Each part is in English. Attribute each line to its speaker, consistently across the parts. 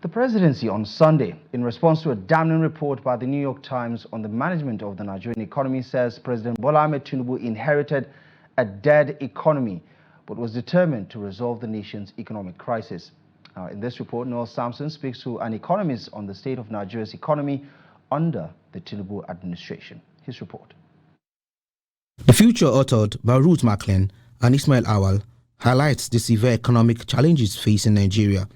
Speaker 1: The Presidency on Sunday, in response to a damning report by the New York Times on the management of the Nigerian economy, says President Bola Tinubu inherited a dead economy but was determined to resolve the nation's economic crisis. In this report, Nuel Samson speaks to an economist on the state of Nigeria's economy under the Tinubu administration. His report.
Speaker 2: The future, authored by Ruth, Maclean and Ismail Auwal, highlights the severe economic challenges facing Nigeria.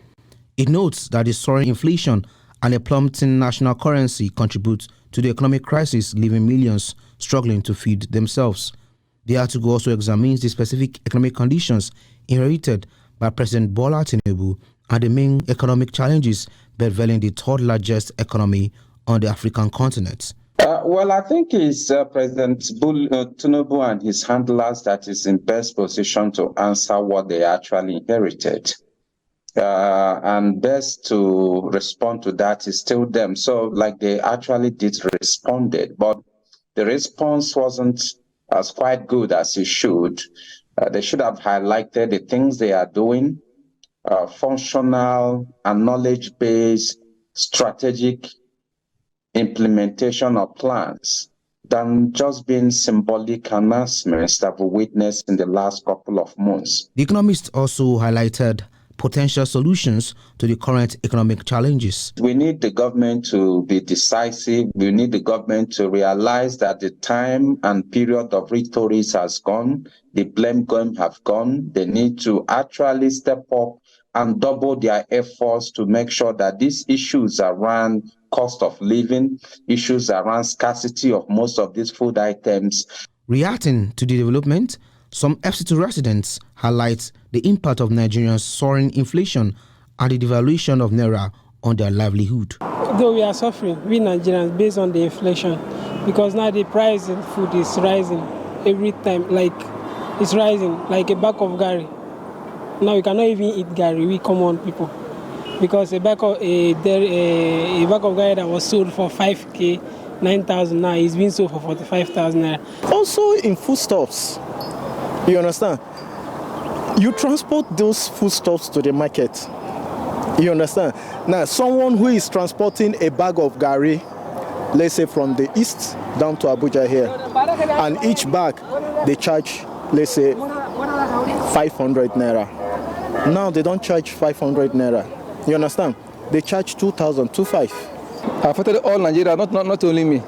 Speaker 2: It notes that the soaring inflation and a plummeting national currency contribute to the economic crisis, leaving millions struggling to feed themselves. The article also examines the specific economic conditions inherited by President Bola Tinubu and the main economic challenges bedeviling the third largest economy on the African continent.
Speaker 3: Well, I think it's President Bola Tinubu and his handlers that is in best position to answer what they actually inherited. And best to respond to that is still them. So, like, they actually did responded, but the response wasn't as quite good as it should. They should have highlighted the things they are doing, functional and knowledge-based strategic implementation of plans, than just being symbolic announcements that we witnessed in the last couple of months.
Speaker 2: The Economist also highlighted potential solutions to the current economic challenges.
Speaker 3: We need the government to be decisive. We need the government to realize that the time and period of rhetoric has gone. The blame game have gone. They need to actually step up and double their efforts to make sure that these issues around cost of living, issues around scarcity of most of these food items.
Speaker 2: Reacting to the development, some FCT residents highlight the impact of Nigerians' soaring inflation and the devaluation of Naira on their livelihood.
Speaker 4: Though we are suffering, we Nigerians, based on the inflation, because now the price of food is rising every time, like it's rising like a bag of gari. Now we cannot even eat gari, we common people, because a bag of gari that was sold for 5k, 9,000 now is being sold for 45,000 naira.
Speaker 5: Also in foodstuffs. You understand? You transport those foodstuffs to the market. You understand? Now, someone who is transporting a bag of gari, let's say from the east down to Abuja here, and each bag they charge, let's say, 500 naira. Now they don't charge 500 naira. You understand? They charge 2,000, 2,500.
Speaker 6: Affected all Nigeria, not only me.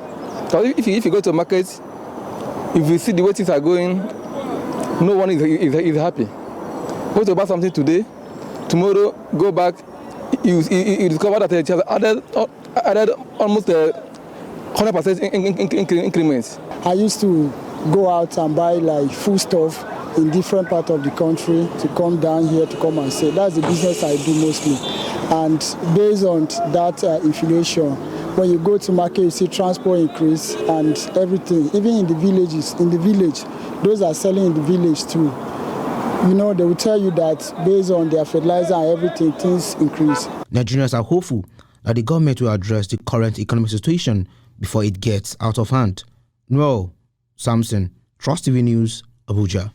Speaker 6: Because if you go to market, if you see the way things are going, no one is happy. Go to buy something today, tomorrow go back, you discover that it has added almost 100% increments.
Speaker 7: I used to go out and buy like food stuff in different parts of the country to come down here to come and sell. That's the business I do mostly. And based on that inflation, when you go to market, you see transport increase and everything. Even in the villages, those are selling in the village too. You know, they will tell you that based on their fertilizer and everything, things increase.
Speaker 2: Nigerians are hopeful that the government will address the current economic situation before it gets out of hand. Nuel Samson, Trust TV News, Abuja.